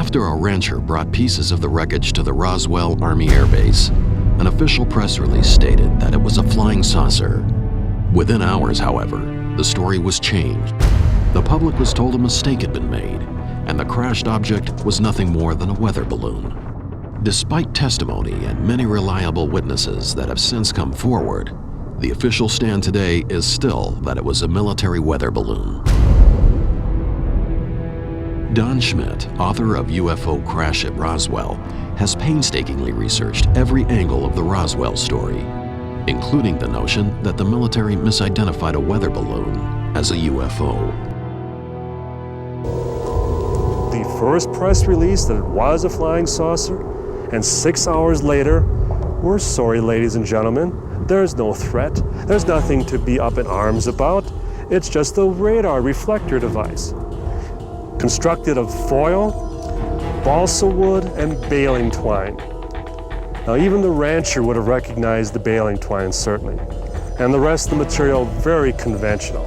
After a rancher brought pieces of the wreckage to the Roswell Army Air Base, an official press release stated that it was a flying saucer. Within hours, however, the story was changed. The public was told a mistake had been made, and the crashed object was nothing more than a weather balloon. Despite testimony and many reliable witnesses that have since come forward, the official stand today is still that it was a military weather balloon. Don Schmidt, author of UFO Crash at Roswell, has painstakingly researched every angle of the Roswell story, including the notion that the military misidentified a weather balloon as a UFO. The first press release that it was a flying saucer, and 6 hours later, we're sorry, ladies and gentlemen, there's no threat. There's nothing to be up in arms about. It's just a radar reflector device, constructed of foil, balsa wood, and baling twine. Now, even the rancher would have recognized the baling twine, certainly, and the rest of the material very conventional.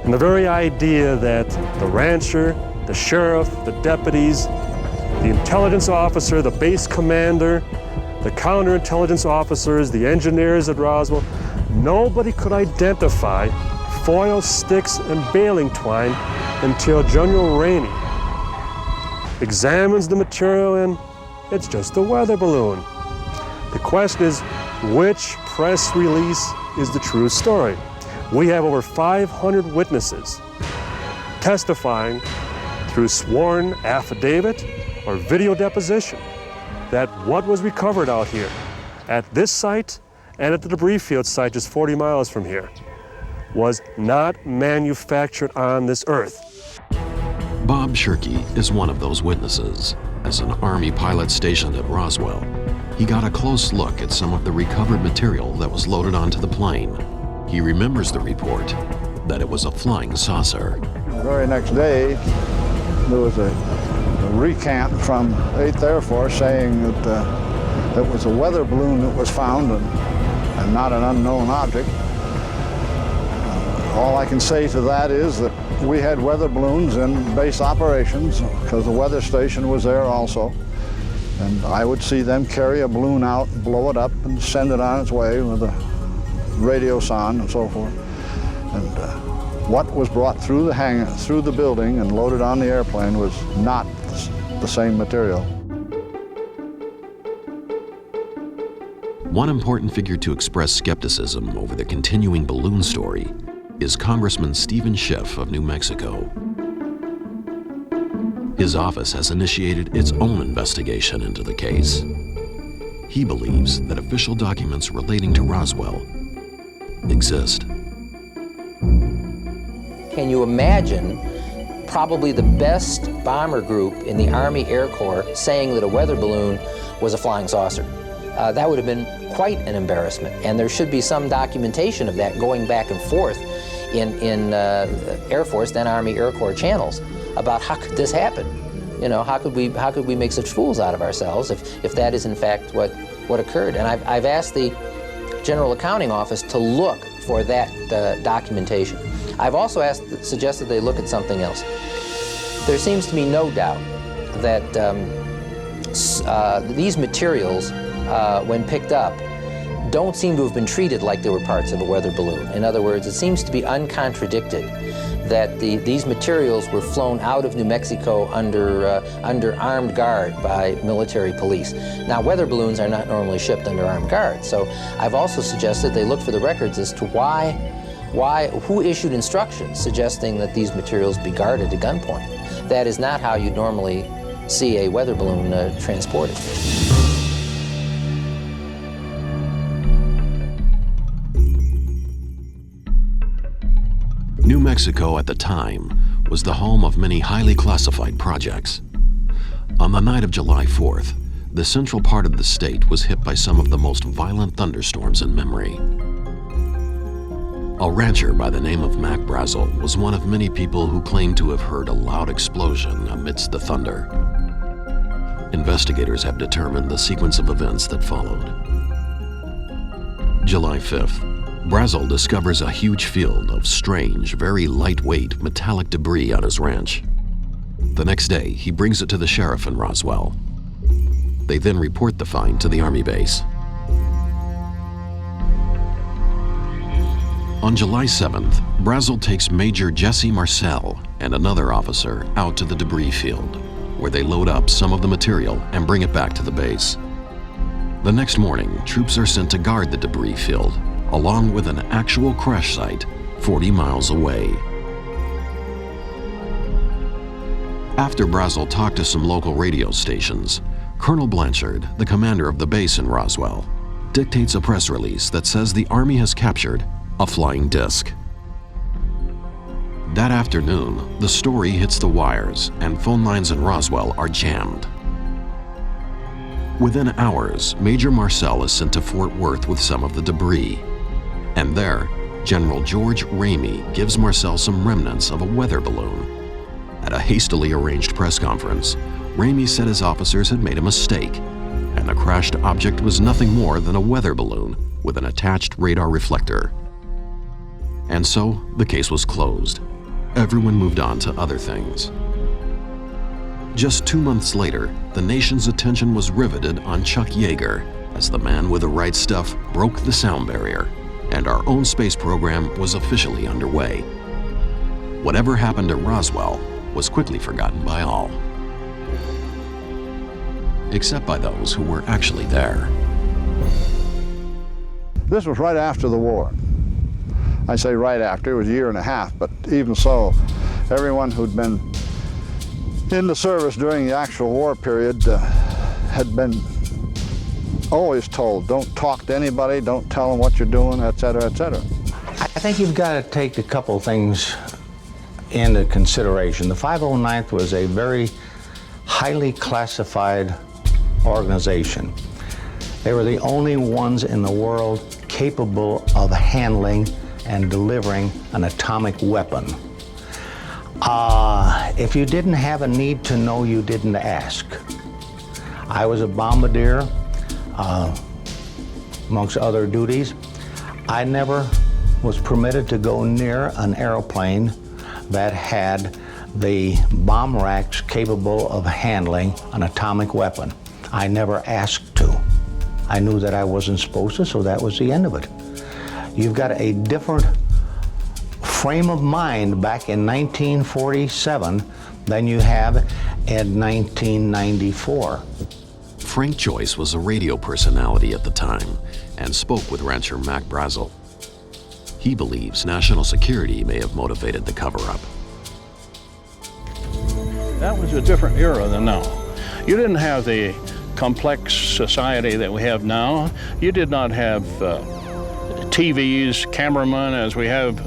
And the very idea that the rancher, the sheriff, the deputies, the intelligence officer, the base commander, the counterintelligence officers, the engineers at Roswell, nobody could identify foil, sticks, and baling twine until General Rainey examines the material, and it's just a weather balloon. The question is, which press release is the true story? We have over 500 witnesses testifying through sworn affidavit or video deposition that what was recovered out here at this site and at the debris field site just 40 miles from here was not manufactured on this earth. Bob Shirkey is one of those witnesses. As an Army pilot stationed at Roswell, he got a close look at some of the recovered material that was loaded onto the plane. He remembers the report that it was a flying saucer. The very next day, there was a recant from 8th Air Force saying that it was a weather balloon that was found and not an unknown object. All I can say to that is that we had weather balloons in base operations because the weather station was there also. And I would see them carry a balloon out, blow it up, and send it on its way with a radio sound and so forth. And what was brought through the hangar, through the building and loaded on the airplane was not the same material. One important figure to express skepticism over the continuing balloon story is Congressman Stephen Schiff of New Mexico. His office has initiated its own investigation into the case. He believes that official documents relating to Roswell exist. Can you imagine probably the best bomber group in the Army Air Corps saying that a weather balloon was a flying saucer? That would have been quite an embarrassment, and there should be some documentation of that going back and forth in Air Force, then Army Air Corps channels about how could this happen? You know, how could we make such fools out of ourselves if that is in fact what occurred? And I've asked the General Accounting Office to look for that documentation. I've also suggested they look at something else. There seems to be no doubt that these materials, when picked up, don't seem to have been treated like they were parts of a weather balloon. In other words, it seems to be uncontradicted that these materials were flown out of New Mexico under armed guard by military police. Now, weather balloons are not normally shipped under armed guard, so I've also suggested they look for the records as to who issued instructions suggesting that these materials be guarded at gunpoint. That is not how you'd normally see a weather balloon transported. New Mexico at the time was the home of many highly classified projects. On the night of July 4th, the central part of the state was hit by some of the most violent thunderstorms in memory. A rancher by the name of Mac Brazel was one of many people who claimed to have heard a loud explosion amidst the thunder. Investigators have determined the sequence of events that followed. July 5th, Brazel discovers a huge field of strange, very lightweight metallic debris on his ranch. The next day, he brings it to the sheriff in Roswell. They then report the find to the Army base. On July 7th, Brazel takes Major Jesse Marcel and another officer out to the debris field, where they load up some of the material and bring it back to the base. The next morning, troops are sent to guard the debris field, along with an actual crash site 40 miles away. After Brazel talked to some local radio stations, Colonel Blanchard, the commander of the base in Roswell, dictates a press release that says the Army has captured a flying disc. That afternoon, the story hits the wires and phone lines in Roswell are jammed. Within hours, Major Marcel is sent to Fort Worth with some of the debris. And there, General George Ramey gives Marcel some remnants of a weather balloon. At a hastily arranged press conference, Ramey said his officers had made a mistake, and the crashed object was nothing more than a weather balloon with an attached radar reflector. And so, the case was closed. Everyone moved on to other things. Just 2 months later, the nation's attention was riveted on Chuck Yeager as the man with the right stuff broke the sound barrier, and our own space program was officially underway. Whatever happened at Roswell was quickly forgotten by all, except by those who were actually there. This was right after the war. I say right after, it was a year and a half, but even so, everyone who'd been in the service during the actual war period had been always told, don't talk to anybody, don't tell them what you're doing, etc., etc. I think you've got to take a couple things into consideration. The 509th was a very highly classified organization. They were the only ones in the world capable of handling and delivering an atomic weapon. If you didn't have a need to know, you didn't ask. I was a bombardier, amongst other duties. I never was permitted to go near an airplane that had the bomb racks capable of handling an atomic weapon. I never asked to. I knew that I wasn't supposed to, so that was the end of it. You've got a different frame of mind back in 1947 than you have in 1994. Frank Joyce was a radio personality at the time and spoke with rancher Mac Brazel. He believes national security may have motivated the cover-up. That was a different era than now. You didn't have the complex society that we have now. You did not have TVs, cameramen, as we have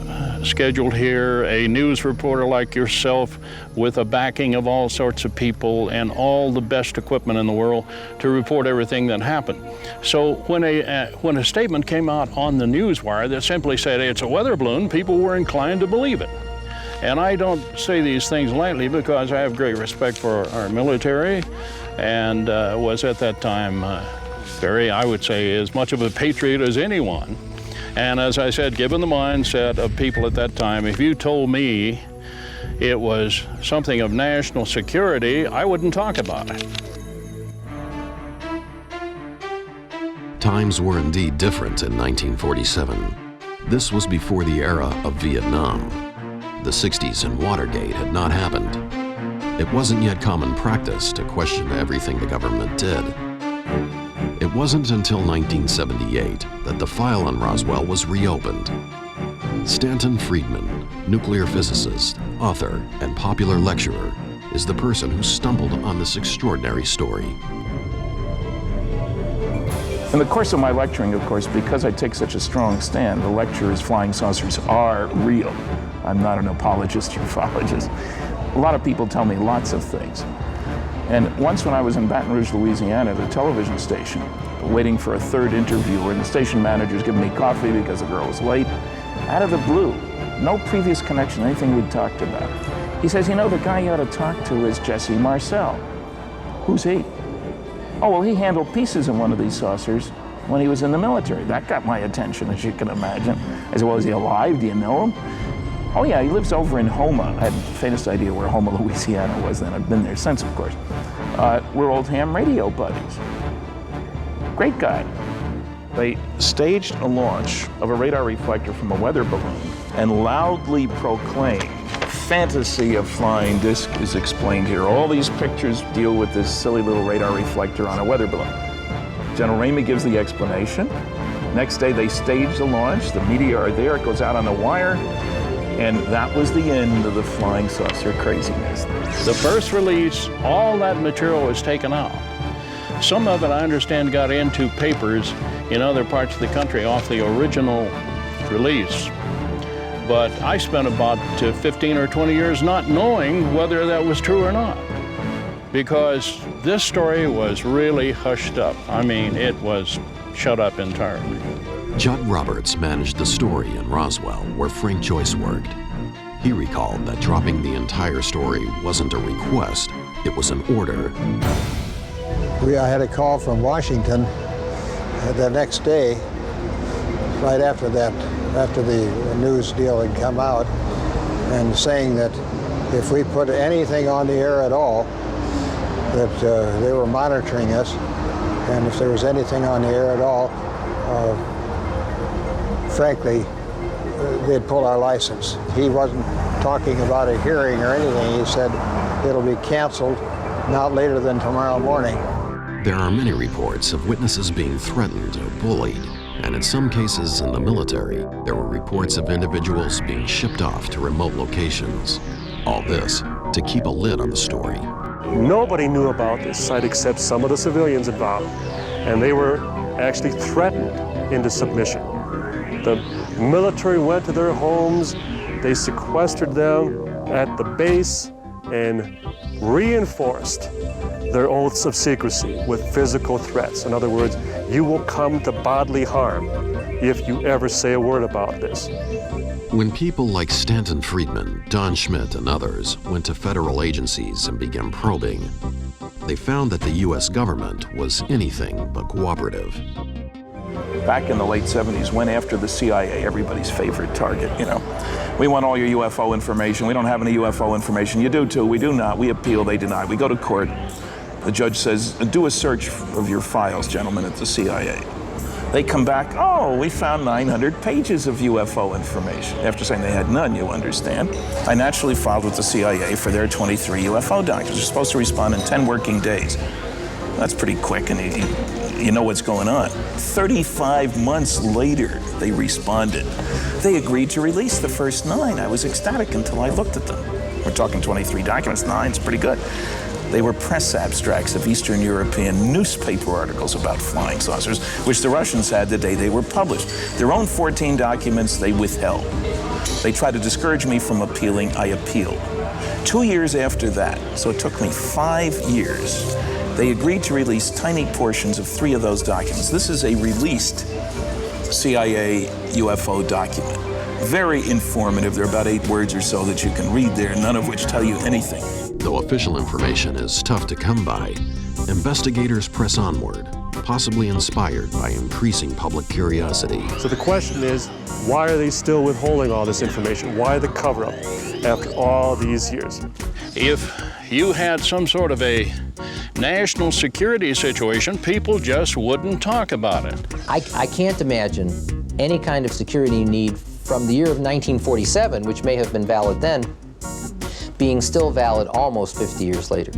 scheduled here, a news reporter like yourself with a backing of all sorts of people and all the best equipment in the world to report everything that happened. So when a statement came out on the news wire that simply said it's a weather balloon, people were inclined to believe it. And I don't say these things lightly because I have great respect for our military and was at that time I would say, as much of a patriot as anyone. And as I said, given the mindset of people at that time, if you told me it was something of national security, I wouldn't talk about it. Times were indeed different in 1947. This was before the era of Vietnam. The 60s and Watergate had not happened. It wasn't yet common practice to question everything the government did. It wasn't until 1978 that the file on Roswell was reopened. Stanton Friedman, nuclear physicist, author, and popular lecturer, is the person who stumbled on this extraordinary story. In the course of my lecturing, of course, because I take such a strong stand, the lecture is flying saucers are real. I'm not an apologist or ufologist. A lot of people tell me lots of things. And once when I was in Baton Rouge, Louisiana, at a television station, waiting for a third interviewer, and the station manager's giving me coffee because the girl was late, out of the blue, no previous connection, anything we'd talked about. He says, you know, the guy you ought to talk to is Jesse Marcel. Who's he? Oh, well, he handled pieces in one of these saucers when he was in the military. That got my attention, as you can imagine. I said, well, is he alive? Do you know him? Oh yeah, he lives over in Houma. I had the faintest idea where Houma, Louisiana was then. I've been there since, of course. We're old ham radio buddies. Great guy. They staged a launch of a radar reflector from a weather balloon and loudly proclaimed, fantasy of flying disc is explained here. All these pictures deal with this silly little radar reflector on a weather balloon. General Ramey gives the explanation. Next day they stage the launch, the media are there, it goes out on the wire, and that was the end of the flying saucer craziness. The first release, all that material was taken out. Some of it, I understand, got into papers in other parts of the country off the original release. But I spent about 15 or 20 years not knowing whether that was true or not, because this story was really hushed up. I mean, it was shut up entirely. Judd Roberts managed the story in Roswell, where Frank Joyce worked. He recalled that dropping the entire story wasn't a request, it was an order. I had a call from Washington the next day, right after that, after the news deal had come out, and saying that if we put anything on the air at all, that they were monitoring us, and if there was anything on the air at all, frankly, they'd pull our license. He wasn't talking about a hearing or anything. He said it'll be canceled not later than tomorrow morning. There are many reports of witnesses being threatened or bullied, and in some cases in the military, there were reports of individuals being shipped off to remote locations. All this to keep a lid on the story. Nobody knew about this site except some of the civilians involved, and they were actually threatened into submission. The military went to their homes, they sequestered them at the base and reinforced their oaths of secrecy with physical threats. In other words, you will come to bodily harm if you ever say a word about this. When people like Stanton Friedman, Don Schmidt, and others went to federal agencies and began probing, they found that the U.S. government was anything but cooperative. Back in the late 70s, went after the CIA, everybody's favorite target, you know. We want all your UFO information. We don't have any UFO information. You do too. We do not. We appeal. They deny. We go to court. The judge says, do a search of your files, gentlemen, at the CIA. They come back, oh, we found 900 pages of UFO information. After saying they had none, you understand. I naturally filed with the CIA for their 23 UFO documents. They're supposed to respond in 10 working days. That's pretty quick, and you know what's going on. 35 months later, they responded. They agreed to release the first 9. I was ecstatic until I looked at them. We're talking 23 documents, 9's pretty good. They were press abstracts of Eastern European newspaper articles about flying saucers, which the Russians had the day they were published. Their own 14 documents they withheld. They tried to discourage me from appealing. I appealed. 2 years after that, so it took me 5 years, they agreed to release tiny portions of 3 of those documents. This is a released CIA UFO document. Very informative. There are about 8 words or so that you can read there, none of which tell you anything. Though official information is tough to come by, investigators press onward, possibly inspired by increasing public curiosity. So the question is, why are they still withholding all this information? Why the cover-up after all these years? If you had some sort of a national security situation, people just wouldn't talk about it. I can't imagine any kind of security need from the year of 1947, which may have been valid then, being still valid almost 50 years later.